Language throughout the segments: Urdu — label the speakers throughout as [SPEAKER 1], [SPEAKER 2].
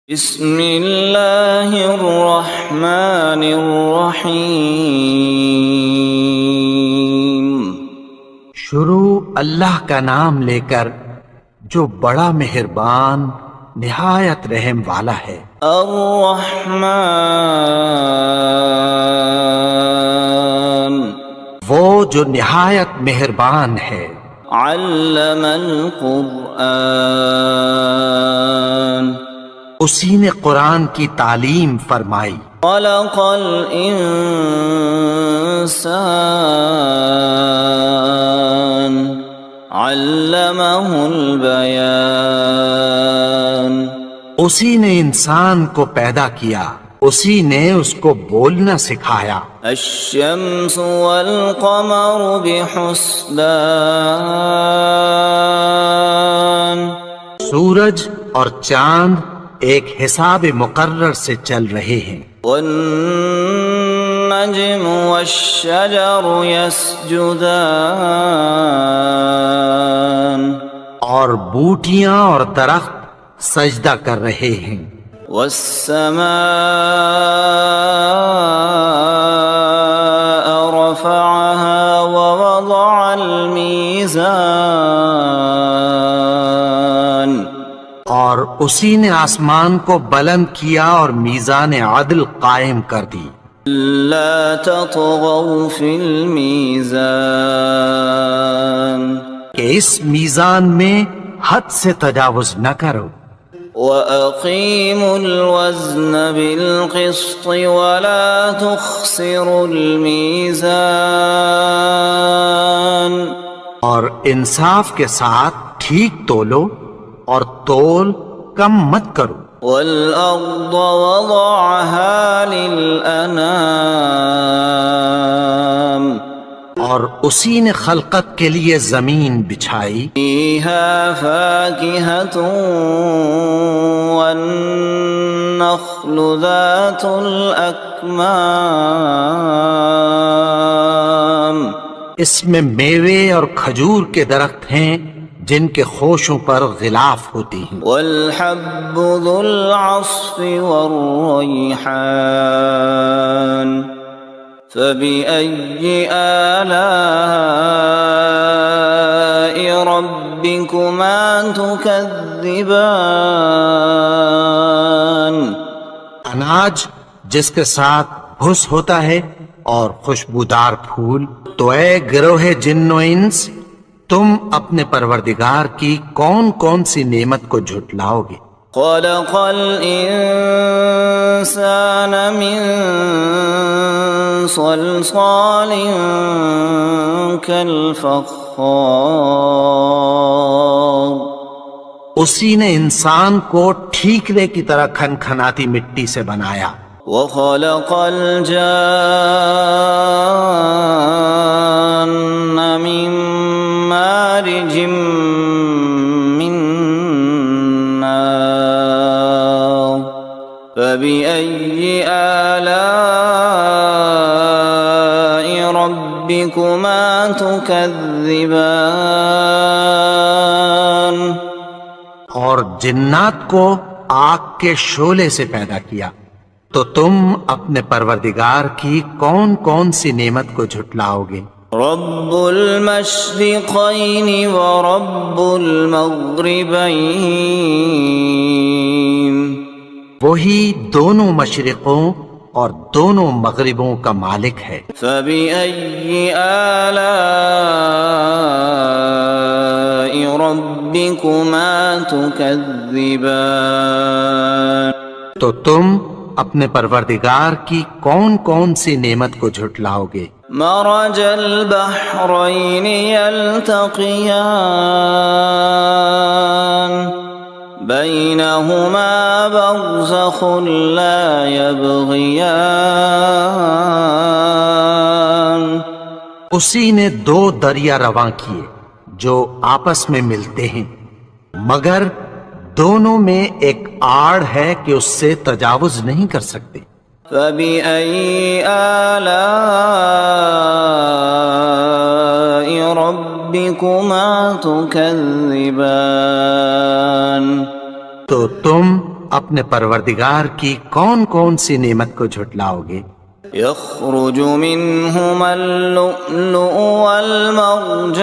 [SPEAKER 1] بسم اللہ الرحمن الرحیم۔
[SPEAKER 2] شروع اللہ کا نام لے کر جو بڑا مہربان نہایت رحم والا ہے۔
[SPEAKER 1] الرحمن،
[SPEAKER 2] وہ جو نہایت مہربان ہے۔
[SPEAKER 1] علم القرآن،
[SPEAKER 2] اسی نے قرآن کی تعلیم فرمائی۔
[SPEAKER 1] خلق الانسان، علمہ البیان،
[SPEAKER 2] اسی نے انسان کو پیدا کیا، اسی نے اس کو بولنا سکھایا۔
[SPEAKER 1] الشمس والقمر بحسبان،
[SPEAKER 2] سورج اور چاند ایک حساب مقرر سے چل رہے ہیں۔
[SPEAKER 1] والنجم والشجر يسجدان،
[SPEAKER 2] اور بوٹیاں اور درخت سجدہ کر رہے ہیں۔
[SPEAKER 1] والسماء رفعها ووضع الميزان،
[SPEAKER 2] اور اسی نے آسمان کو بلند کیا اور میزان عدل قائم کر دی۔
[SPEAKER 1] لا تطغوا في الميزان،
[SPEAKER 2] کہ اس میزان میں حد سے تجاوز نہ کرو۔
[SPEAKER 1] وَأَقِيمُوا الْوَزْنَ بِالْقِسْطِ وَلَا تُخْسِرُوا الْمِيزَانَ،
[SPEAKER 2] اور انصاف کے ساتھ ٹھیک تولو اور تول کم مت کرو۔
[SPEAKER 1] وَالْأَرْضَ وَضَعَهَا لِلْأَنَامِ،
[SPEAKER 2] اور اسی نے خلقت کے لیے زمین بچھائی۔
[SPEAKER 1] فِيهَا فَاكِهَةٌ وَالنَّخْلُ ذَاتُ الْأَكْمَامِ،
[SPEAKER 2] اس میں میوے اور کھجور کے درخت ہیں جن کے خوشوں پر غلاف ہوتی ہیں۔
[SPEAKER 1] وَالْحَبُّ ذُو الْعَصْفِ وَالرَّيْحَانُ، فَبِأَيِّ آلَاءِ رَبِّكُمَا تُكَذِّبَانِ،
[SPEAKER 2] اناج جس کے ساتھ بھس ہوتا ہے اور خوشبودار پھول۔ تو اے گروہ جن و انس، تم اپنے پروردگار کی کون کون سی نعمت کو جھٹلاؤ گے؟
[SPEAKER 1] خَلَقَ الْإِنسَانَ مِنْ صَلْصَالٍ كَالْفَخَّارِ،
[SPEAKER 2] اسی نے انسان کو ٹھیکرے کی طرح کھنکھناتی مٹی سے بنایا۔
[SPEAKER 1] وَخَلَقَ الْجَانَّ مِن مَّارِجٍ مِّن نَّارٍ، فَبِأَيِّ آلَاءِ رَبِّكُمَا تُكَذِّبَانِ،
[SPEAKER 2] اور جنات کو آگ کے شعلے سے پیدا کیا، تو تم اپنے پروردگار کی کون کون سی نعمت کو جھٹلاؤ گے؟
[SPEAKER 1] رب المشرقین ورب المغربین،
[SPEAKER 2] وہی دونوں مشرقوں اور دونوں مغربوں کا مالک ہے۔
[SPEAKER 1] فبأي آلاء ربكما تكذبان،
[SPEAKER 2] تو تم اپنے پروردگار کی کون کون سی نعمت کو جھٹلاؤ گے؟
[SPEAKER 1] مرج البحرین یلتقیان، بینہما برزخ لا یبغیان،
[SPEAKER 2] اسی نے دو دریا رواں کیے جو آپس میں ملتے ہیں، مگر دونوں میں ایک آڑ ہے کہ اس سے تجاوز نہیں کر سکتے۔
[SPEAKER 1] فَبِأَيِّ آلَاءِ رَبِّكُمَا تُكَذِّبَانِ،
[SPEAKER 2] تو تم اپنے پروردگار کی کون کون سی نعمت کو جھٹلاؤ گے؟
[SPEAKER 1] يخرج منهما اللؤلؤ والمرجان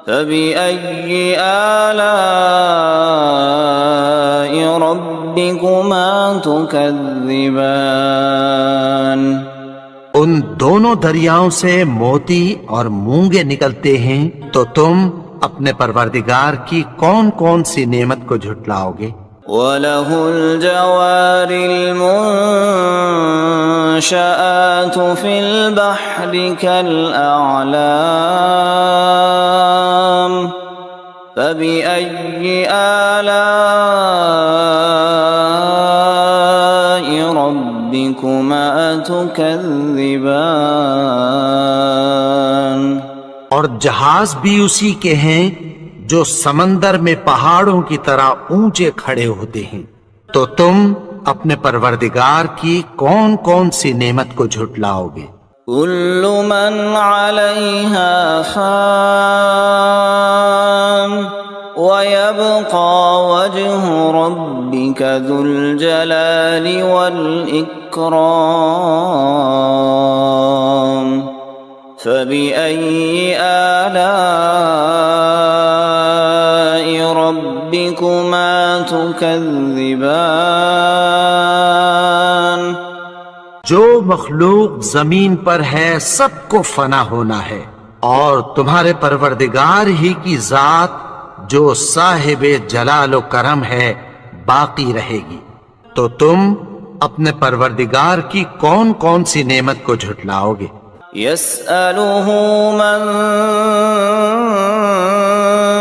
[SPEAKER 1] فبأي آلاء ربكما تكذبان
[SPEAKER 2] ان دونوں دریاؤں سے موتی اور مونگے نکلتے ہیں، تو تم اپنے پروردگار کی کون کون سی نعمت کو جھٹلاؤ گے؟
[SPEAKER 1] وَلَهُ الْجَوَارِ الْمُنشَآتُ فِي الْبَحْرِ كَالْأَعْلَامِ فَبِأَيِّ آلَاءِ رَبِّكُمَا تُكَذِّبَانِ
[SPEAKER 2] اور جہاز بھی اسی کے ہیں جو سمندر میں پہاڑوں کی طرح اونچے کھڑے ہوتے ہیں، تو تم اپنے پروردگار کی کون کون سی نعمت کو جھٹلاؤ گے؟
[SPEAKER 1] كل من عليها فان ويبقى وجه ربك ذو الجلال والإكرام فبأي آلاء ربكما تكذبان
[SPEAKER 2] جو مخلوق زمین پر ہے سب کو فنا ہونا ہے، اور تمہارے پروردگار ہی کی ذات جو صاحب جلال و کرم ہے باقی رہے گی، تو تم اپنے پروردگار کی کون کون سی نعمت کو جھٹلاؤ گے؟
[SPEAKER 1] يسأله من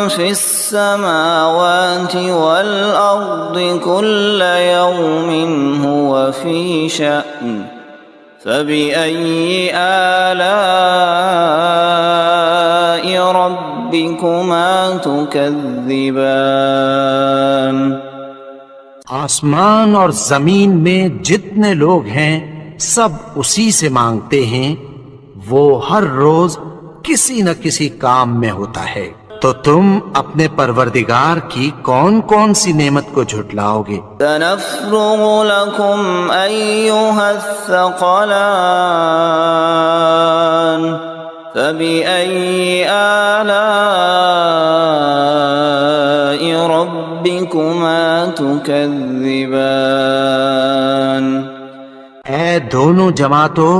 [SPEAKER 1] في السماوات والأرض كل يوم هو في شأن فبأي آلاء ربكما تكذبان
[SPEAKER 2] آسمان اور زمین میں جتنے لوگ ہیں سب اسی سے مانگتے ہیں، وہ ہر روز کسی نہ کسی کام میں ہوتا ہے، تو تم اپنے پروردگار کی کون کون سی نعمت کو جھٹلاؤ گے؟
[SPEAKER 1] سنفرغ لكم أيها الثقلان فبأي آلاء ربكما تكذبان
[SPEAKER 2] اے دونوں جماعتوں،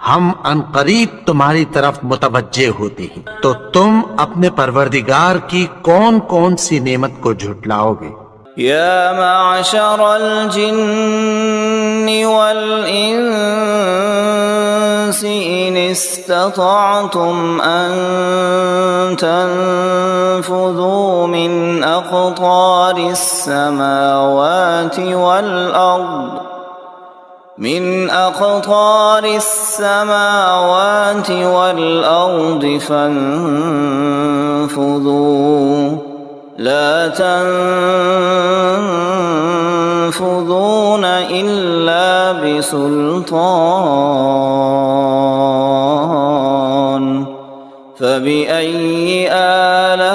[SPEAKER 2] ہم ان قریب تمہاری طرف متوجہ ہوتے ہیں، تو تم اپنے پروردگار کی کون کون سی نعمت کو جھٹلاؤ گے؟
[SPEAKER 1] يا معشر الجن والإنس إن استطعتم أن تنفذوا من أقطار السماوات والأرض فانفذوا لا تنفذون إلا بسلطان فبأي آلاء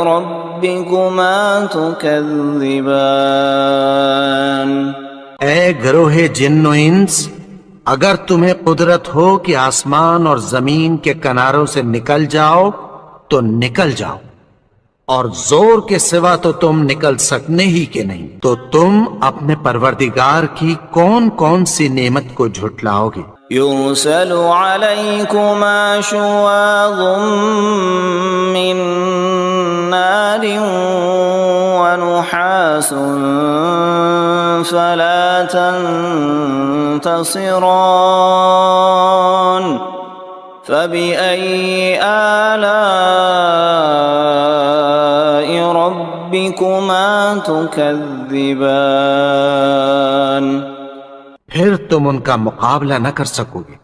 [SPEAKER 1] ربكما تكذبان
[SPEAKER 2] اے گروہ جن و انس، اگر تمہیں قدرت ہو کہ آسمان اور زمین کے کناروں سے نکل جاؤ تو نکل جاؤ، اور زور کے سوا تو تم نکل سکنے ہی کے نہیں، تو تم اپنے پروردگار کی کون کون سی نعمت کو جھٹلاؤ گے؟
[SPEAKER 1] يرسل عليكما شواظ من نار ونحاس فلا تنتصران فبأي آلاء ربكما تكذبان
[SPEAKER 2] پھر تم ان کا مقابلہ نہ کر سکو گے،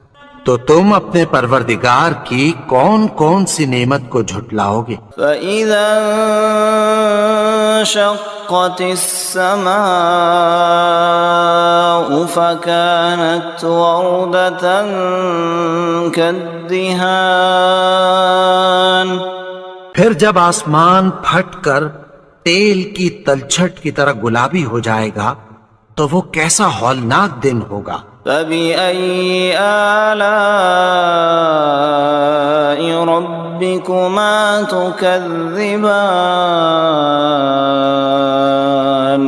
[SPEAKER 2] تو تم اپنے پروردگار کی کون کون سی نعمت کو جھٹلاؤ گے؟
[SPEAKER 1] فَإِذَا انشقت السماء فكانت وردة كالدهان الدهان
[SPEAKER 2] پھر جب آسمان پھٹ کر تیل کی تلچھٹ کی طرح گلابی ہو جائے گا تو وہ کیسا ہولناک دن ہوگا۔
[SPEAKER 1] فبأي آلاء ربكما تكذبان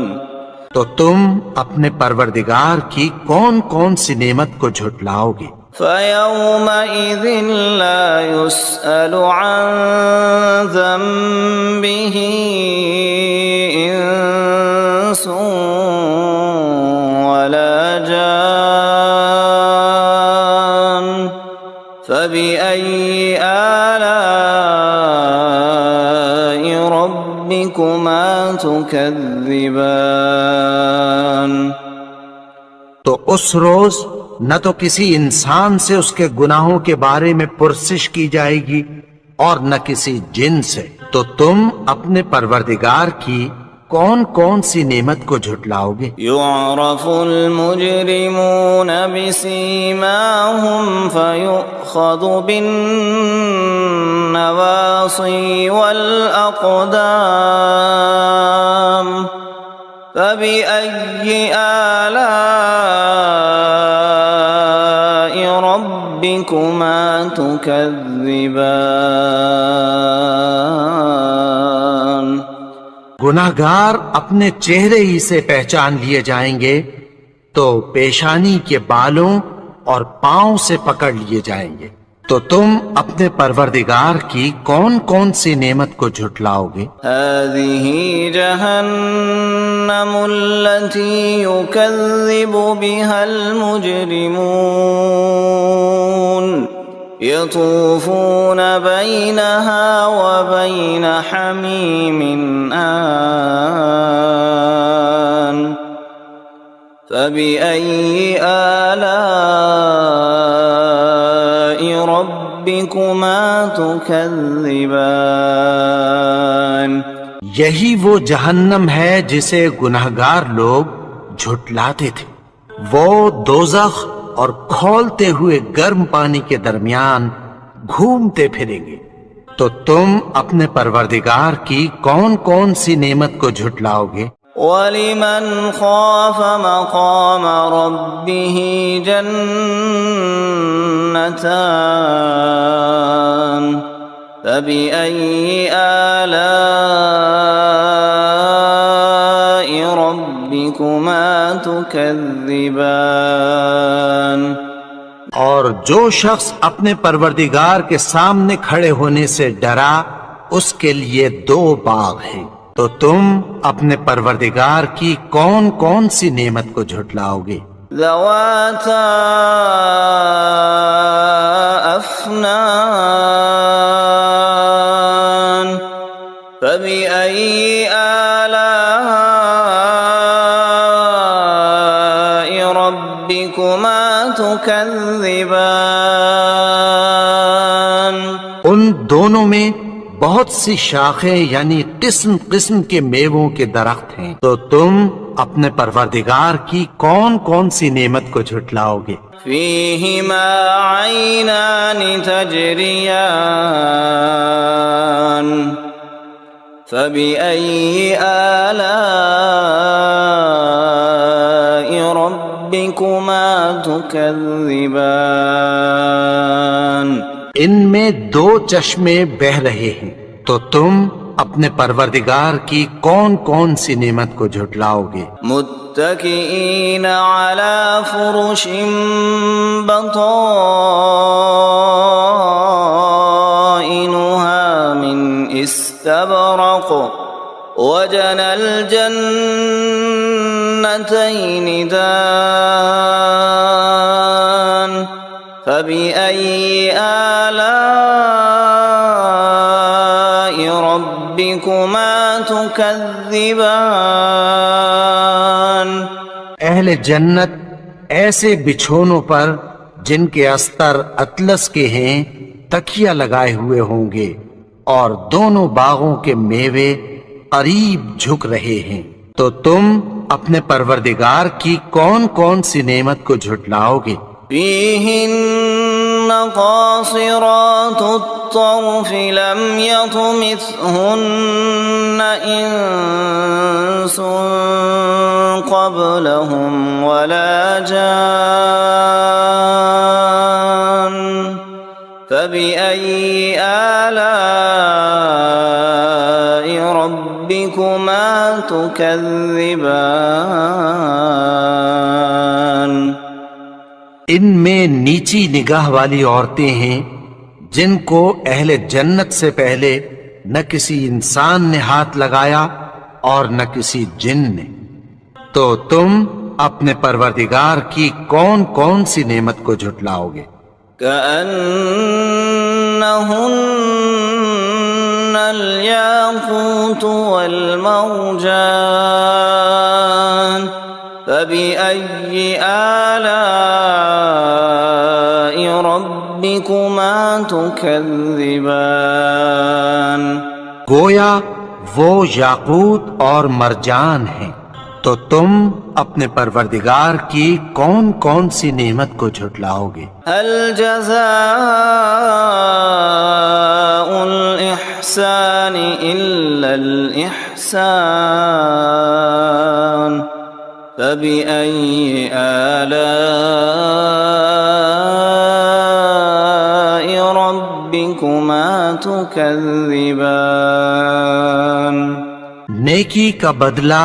[SPEAKER 2] تو تم اپنے پروردگار کی کون کون سی نعمت کو جھٹلاؤ گے؟
[SPEAKER 1] فيومئذ لا يسأل عن ذنبه إنس ولا جان فبأي آلاء ربكما تكذبان
[SPEAKER 2] تو اس روز نہ تو کسی انسان سے اس کے گناہوں کے بارے میں پرسش کی جائے گی اور نہ کسی جن سے، تو تم اپنے پروردگار کی کون کون سی نعمت کو جھٹلاؤ گے؟
[SPEAKER 1] يعرف المجرمون بسيماهم فيؤخذ بالنواصي والأقدام فبأي آلاء ربكما تكذبان
[SPEAKER 2] گناہگار اپنے چہرے ہی سے پہچان لیے جائیں گے تو پیشانی کے بالوں اور پاؤں سے پکڑ لیے جائیں گے، تو تم اپنے پروردگار کی کون کون سی نعمت کو جھٹلاؤ گے؟
[SPEAKER 1] هذه جهنم التي يكذب بها المجرمون يطوفون بينها وبين حميم آن فبأي آلاء ربكما تكذبان
[SPEAKER 2] یہی وہ جہنم ہے جسے گناہگار لوگ جھٹلاتے تھے، وہ دوزخ اور کھولتے ہوئے گرم پانی کے درمیان گھومتے پھریں گے، تو تم اپنے پروردگار کی کون کون سی نعمت کو جھٹلاؤ گے؟
[SPEAKER 1] وَلِمَنْ خَافَ مَقَامَ رَبِّهِ جَنَّتَانِ فَبِأَيِّ آلَاءِ رَبِّكُمَا تُكَذِّبَانِ
[SPEAKER 2] اور جو شخص اپنے پروردگار کے سامنے کھڑے ہونے سے ڈرا اس کے لیے 2 باغ ہیں، تو تم اپنے پروردگار کی کون کون سی نعمت کو جھٹلاؤ گے؟
[SPEAKER 1] ذواتا افنان فبأي آلاء ربكما تكذبان
[SPEAKER 2] ان دونوں میں بہت سی شاخیں یعنی قسم قسم کے میووں کے درخت ہیں، تو تم اپنے پروردگار کی کون کون سی نعمت کو جھٹلاؤ گے؟
[SPEAKER 1] فيهما عينان تجريان فبأي آلاء ربكما تكذبان
[SPEAKER 2] ان میں 2 چشمے بہ رہے ہیں، تو تم اپنے پروردگار کی کون کون سی نعمت کو جھٹلاؤ گے؟
[SPEAKER 1] متكئين على فرش بطائنها من استبرق وجنى الجنتين دان فبأي آلاء ربكما تكذبان
[SPEAKER 2] اہل جنت ایسے بچھونوں پر جن کے استر اطلس کے ہیں تکیہ لگائے ہوئے ہوں گے، اور دونوں باغوں کے میوے قریب جھک رہے ہیں، تو تم اپنے پروردگار کی کون کون سی نعمت کو جھٹلاؤ گے؟
[SPEAKER 1] فيهن قاصرات الطرف لم يطمثهن إنس قبلهم ولا جان فبأي آلاء ربكما تكذبان
[SPEAKER 2] ان میں نیچی نگاہ والی عورتیں ہیں جن کو اہل جنت سے پہلے نہ کسی انسان نے ہاتھ لگایا اور نہ کسی جن نے، تو تم اپنے پروردگار کی کون کون سی نعمت کو جھٹلاؤ گے؟
[SPEAKER 1] كأنهن الياقوت والمرجان فبأي آلاء ربكما تكذبان
[SPEAKER 2] گویا وہ یاقوت اور مرجان ہیں، تو تم اپنے پروردگار کی کون کون سی نعمت کو جھٹلاؤ گے؟
[SPEAKER 1] هل جزاء الإحسان إلا الإحسان فبأي آلاء ربكما تكذبان
[SPEAKER 2] نیکی کا بدلہ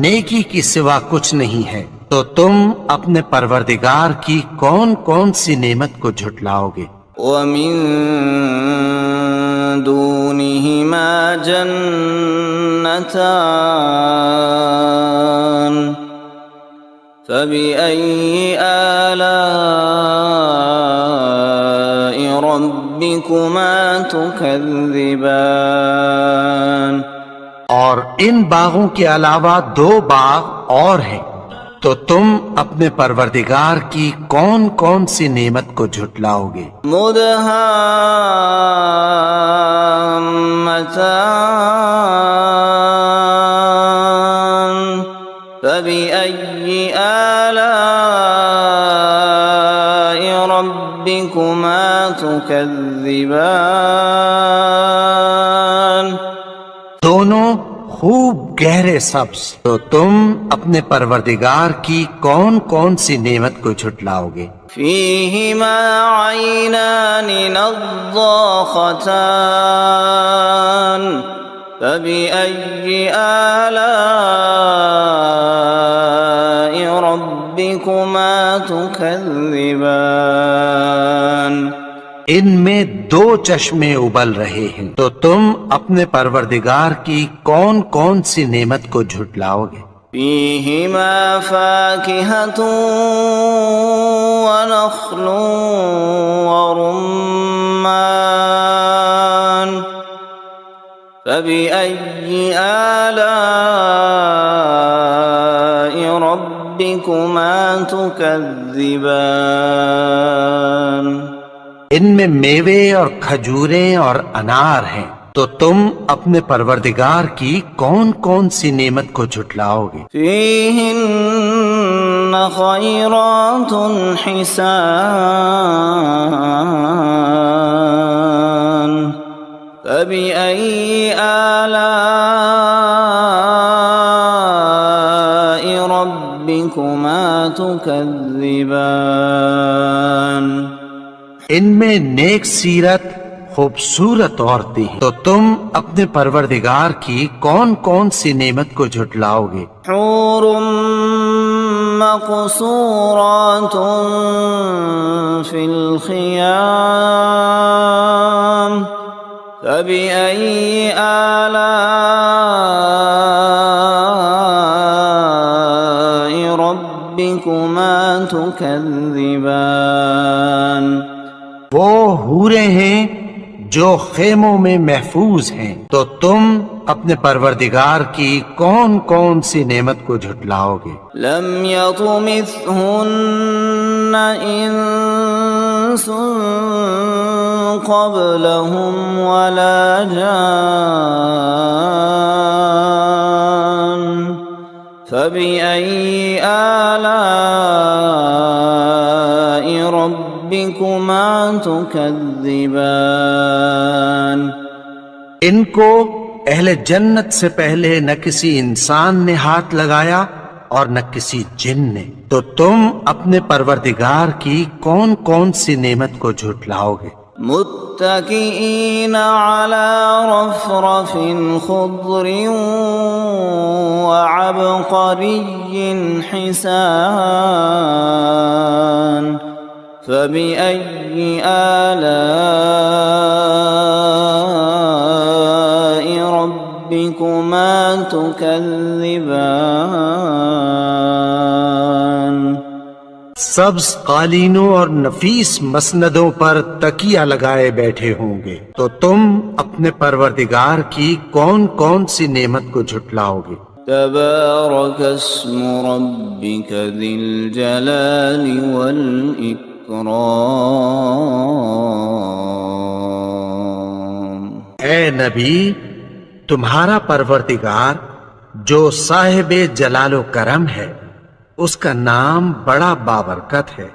[SPEAKER 2] نیکی کی سوا کچھ نہیں ہے، تو تم اپنے پروردگار کی کون کون سی نعمت کو جھٹلاؤ گے؟
[SPEAKER 1] ومن دونهما جنتان فبأي آلاء ربكما تكذبان
[SPEAKER 2] اور ان باغوں کے علاوہ دو باغ اور ہیں، تو تم اپنے پروردگار کی کون کون سی نعمت کو جھٹلاؤ گے؟
[SPEAKER 1] مدهامتان فبأي آلاء ربكما تكذبان
[SPEAKER 2] دونوں خوب گہرے سبز، تو تم اپنے پروردگار کی کون کون سی نعمت کو جھٹلاؤ گے؟
[SPEAKER 1] فيهما عينان نضاختان فبأي آلاء ربكما تكذبان
[SPEAKER 2] ان میں دو چشمے ابل رہے ہیں، تو تم اپنے پروردگار کی کون کون سی نعمت کو جھٹلاؤ گے؟
[SPEAKER 1] فيهما فاكهة ونخل ورمان فبأي آلاء ربكما تكذبان
[SPEAKER 2] ان میں میوے اور کھجوریں اور انار ہیں، تو تم اپنے پروردگار کی کون کون سی نعمت کو جھٹلاؤ گے؟
[SPEAKER 1] فيهن خيرات حسان فبأي آلاء ربكما تكذبان
[SPEAKER 2] ان میں نیک سیرت خوبصورت عورتیں ہیں، تو تم اپنے پروردگار کی کون کون سی نعمت کو جھٹلاؤ گے؟
[SPEAKER 1] حور مقصورات في الخيام فبأي آلاء ربكما تكذبان
[SPEAKER 2] وہ حوریں ہیں جو خیموں میں محفوظ ہیں، تو تم اپنے پروردگار کی کون کون سی نعمت کو جھٹلاؤ گے؟
[SPEAKER 1] لم يطمثهن انس قبلهم ولا جان فبأي آلاء ربكما ربكما تكذبان
[SPEAKER 2] ان کو اہل جنت سے پہلے نہ کسی انسان نے ہاتھ لگایا اور نہ کسی جن نے، تو تم اپنے پروردگار کی کون کون سی نعمت کو جھٹلاؤ گے؟
[SPEAKER 1] متكئين على رفرف خضر وعبقري حسان فبأي آلاء ربكما تكذبان
[SPEAKER 2] سبز قالینوں اور نفیس مسندوں پر تکیہ لگائے بیٹھے ہوں گے، تو تم اپنے پروردگار کی کون کون سی نعمت کو جھٹلاؤ گے؟
[SPEAKER 1] تبارك اسم ربك ذي الجلال والإكرام
[SPEAKER 2] اے نبی، تمہارا پروردگار جو صاحب جلال و کرم ہے، اس کا نام بڑا بابرکت ہے۔